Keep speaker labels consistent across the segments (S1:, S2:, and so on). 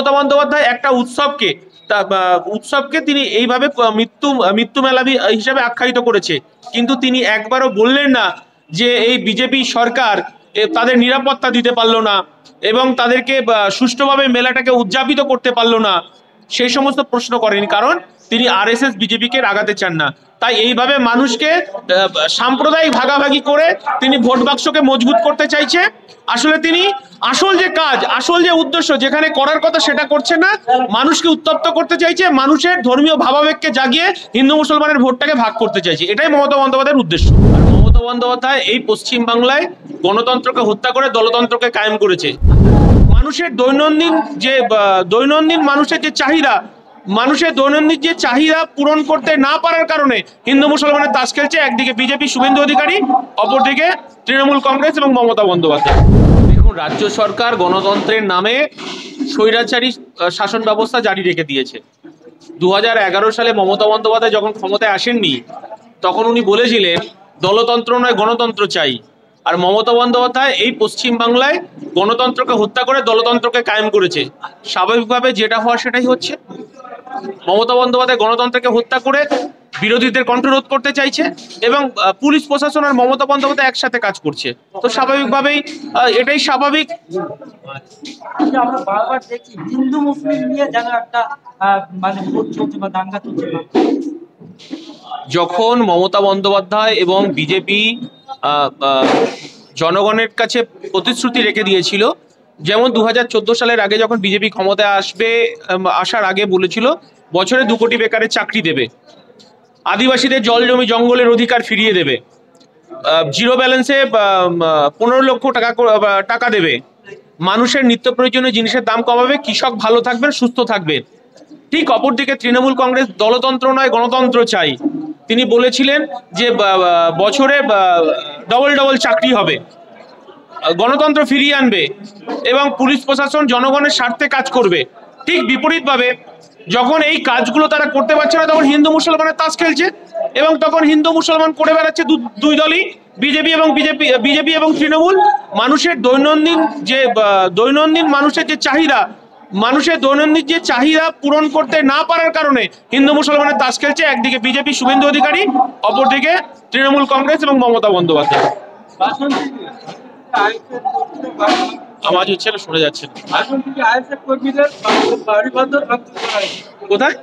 S1: মমতা বন্দ্যোপাধ্যায় একটা উৎসবকে তিনি এইভাবে মৃত্যু মেলা হিসাবে আখ্যায়িত করেছে, কিন্তু তিনি একবারও বললেন না যে এই বিজেপি সরকার তাদের নিরাপত্তা দিতে পারলো না এবং তাদেরকে সুষ্ঠুভাবে মেলাটাকে উদযাপিত করতে পারলো না। সেই সমস্ত প্রশ্ন করেনি, কারণ তিনি আরএসএস বিজেপিকে রাগাতে চান না। তাই এইভাবে মানুষকে সাম্প্রদায়িক ভাগাভাগি করে তিনি ভোট বাক্সকে মজবুত করতে চাইছে। আসলে তিনি আসল যে উদ্দেশ্য যেখানে করার কথা সেটা করছে না, মানুষকে উত্তপ্ত করতে চাইছে, মানুষের ধর্মীয় ভাবাবেগকে জাগিয়ে হিন্দু মুসলমানের ভোটটাকে ভাগ করতে চাইছে। এটাই মমতা বন্দ্যোপাধ্যায়ের উদ্দেশ্য। আর মমতা বন্দ্যোপাধ্যায় এই পশ্চিম বাংলায় গণতন্ত্রকে হত্যা করে দলতন্ত্রকে কায়েম করেছে। মানুষের দৈনন্দিন মানুষের যে চাহিদা পূরণ করতে না পারার কারণে হিন্দু মুসলমানের তাস খেলছে। একদিকে বিজেপি শুভেন্দু অধিকারী, অপরদিকে তৃণমূল কংগ্রেস এবং মমতা বন্দ্যোপাধ্যায়। দেখুন, রাজ্য সরকার গণতন্ত্রের নামে স্বৈরাচারী শাসন ব্যবস্থা জারি রেখে দিয়েছে। 2011 সালে মমতা বন্দ্যোপাধ্যায় যখন ক্ষমতায় আসেননি, তখন উনি বলেছিলেন দলতন্ত্র নয় গণতন্ত্র চাই। আর মমতা বন্দ্যোপাধ্যায় এই পশ্চিম বাংলায় গণতন্ত্রকে হত্যা করে দলতন্ত্রকে কায়েম করেছে। স্বাভাবিকভাবে যেটা হওয়া সেটাই হচ্ছে। মমতা বন্দ্যোপাধ্যায় গণতন্ত্রকে হত্যা করে বিরোধীদের কণ্ঠরোধ করতে চাইছে এবং পুলিশ প্রশাসন আর মমতা বন্দ্যোপাধ্যায় একসাথে কাজ করছে। তো স্বাভাবিকভাবেই এটাই স্বাভাবিক।
S2: আমরা বারবার দেখি হিন্দু মুসলিম নিয়ে যেন একটা ভোট চলছে বা দাঙ্গা চলছে।
S1: যখন মমতা বন্দ্যোপাধ্যায় এবং বিজেপি জনগণের কাছে প্রতিশ্রুতি রেখে দিয়েছিল, যেমন 2014 সালের আগে যখন বিজেপি ক্ষমতায় আসার আগে বলেছিল বছরে 2 কোটি বেকারের চাকরি দেবে, আদিবাসীদের জল জমি জঙ্গলের অধিকার ফিরিয়ে দেবে, জিরো ব্যালেন্সে 15 লক্ষ টাকা দেবে, মানুষের নিত্য প্রয়োজনীয় জিনিসের দাম কমাবে, কৃষক ভালো থাকবেন, সুস্থ থাকবেন। ঠিক অপরদিকে তৃণমূল কংগ্রেস দলতন্ত্র নয় গণতন্ত্র চাই। তিনি বলেছিলেন যে বছরে ডবল চাকরি হবে, গণতন্ত্র ফিরিয়ে আনবে এবং পুলিশ প্রশাসন জনগণের স্বার্থে কাজ করবে। ঠিক বিপরীতভাবে যখন এই কাজগুলো তারা করতে পারছে না, তখন হিন্দু মুসলমানের তাস খেলছে এবং তখন হিন্দু মুসলমান করে বেড়াচ্ছে দুই দলই, বিজেপি এবং তৃণমূল। মানুষের দৈনন্দিন মানুষের যে চাহিদা পূরণ করতে না পারার কারণে হিন্দু মুসলমানের তাস খেলছে। একদিকে বিজেপি শুভেন্দু অধিকারী, অপরদিকে তৃণমূল কংগ্রেস এবং মমতা বন্দ্যোপাধ্যায়। আওয়াজ হচ্ছে না, শোনা যাচ্ছে না। কোথায়?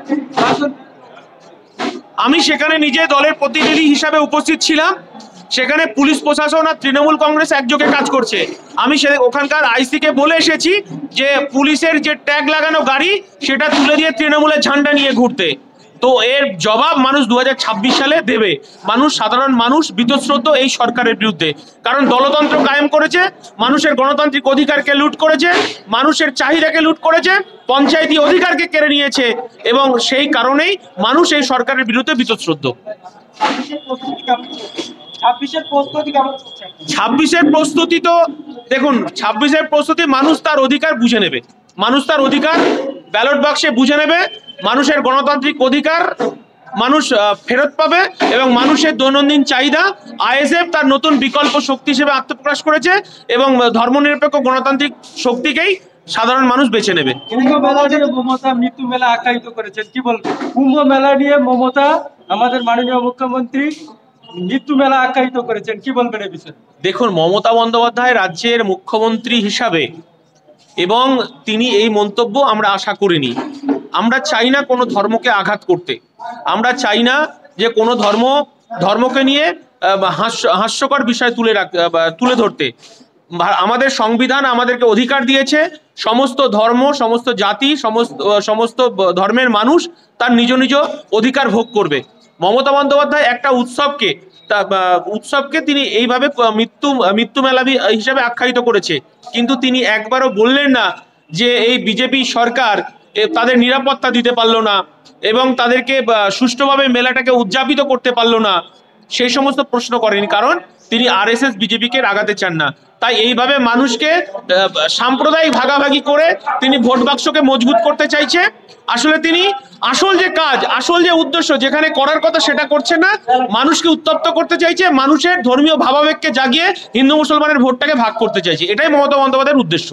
S1: আমি সেখানে নিজে দলের প্রতিনিধি হিসাবে উপস্থিত ছিলাম। সেখানে পুলিশ প্রশাসন আর তৃণমূল কংগ্রেস একযোগে কাজ করছে। আমি ওখানকার আইসিকে বলে এসেছি যে পুলিশের যে ট্যাগ লাগানো গাড়ি সেটা তুলে দিয়ে তৃণমূলের ঝান্ডা নিয়ে ঘুরতে। তো এর জবাব মানুষ 2026 সালে দেবে। সাধারণ মানুষ বীতশ্রদ্ধ এই সরকারের বিরুদ্ধে, কারণ দলতন্ত্র কায়েম করেছে, মানুষের গণতান্ত্রিক অধিকারকে লুট করেছে, মানুষের চাহিদাকে লুট করেছে, পঞ্চায়েতি অধিকারকে কেড়ে নিয়েছে এবং সেই কারণেই মানুষ এই সরকারের বিরুদ্ধে বীতশ্রদ্ধ। 26-এর প্রস্তুতি তো দেখুন, 26-এর প্রস্তুতি মানুষ তার অধিকার বুঝে নেবে, মানুষ তার অধিকার ব্যালট বাক্সে বুঝে নেবে, মানুষের গণতান্ত্রিক অধিকার মানুষ ফেরত পাবে এবং মানুষের দৈনন্দিন চাহিদা আইএসএফ তার নতুন বিকল্প শক্তি হিসেবে আত্মপ্রকাশ করেছে এবং ধর্মনিরপেক্ষ গণতান্ত্রিক শক্তিকেই সাধারণ মানুষ বেছে নেবে।
S2: কুম্ভ মেলা নিয়ে মমতা মৃত্যু মেলা আখ্যায়িত করেছেন, কি বলবেন? কুম্ভ মেলা নিয়ে মমতা আমাদের মাননীয় মুখ্যমন্ত্রী মৃত্যু মেলা আখ্যায়িত করেছেন, কি বলবেন এই বিষয়ে?
S1: দেখুন, মমতা বন্দ্যোপাধ্যায় রাজ্যের মুখ্যমন্ত্রী হিসাবে এবং তিনি এই মন্তব্য আমরা আশা করিনি। আমরা চাই না কোনো ধর্মকে আঘাত করতে, আমরা চাই না যে কোনো ধর্মকে নিয়ে হাস্যকর বিষয় তুলে ধরতে। আমাদের সংবিধান আমাদেরকে অধিকার দিয়েছে, সমস্ত ধর্ম, সমস্ত জাতি, সমস্ত ধর্মের মানুষ তার নিজ নিজ অধিকার ভোগ করবে। মমতা বন্দ্যোপাধ্যায় একটা উৎসবকে তিনি এইভাবে মৃত্যু মেলা হিসাবে আখ্যায়িত করেছে, কিন্তু তিনি একবারও বললেন না যে এই বিজেপি সরকার তাদের নিরাপত্তা দিতে পারলো না এবং তাদেরকে সুষ্ঠুভাবে মেলাটাকে উদযাপিত করতে পারলো না। সেই সমস্ত প্রশ্ন করেনি, কারণ তিনি আরএসএস বিজেপিকে রাগাতে চান না। তাই এইভাবে মানুষকে সাম্প্রদায়িক ভাগাভাগি করে তিনি ভোট বাক্সকে মজবুত করতে চাইছে। আসলে তিনি আসল যে উদ্দেশ্য যেখানে করার কথা সেটা করছে না, মানুষকে উত্তপ্ত করতে চাইছে, মানুষের ধর্মীয় ভাবাবেগকে জাগিয়ে হিন্দু মুসলমানের ভোটটাকে ভাগ করতে চাইছে। এটাই মমতা বন্দ্যোপাধ্যায়ের উদ্দেশ্য।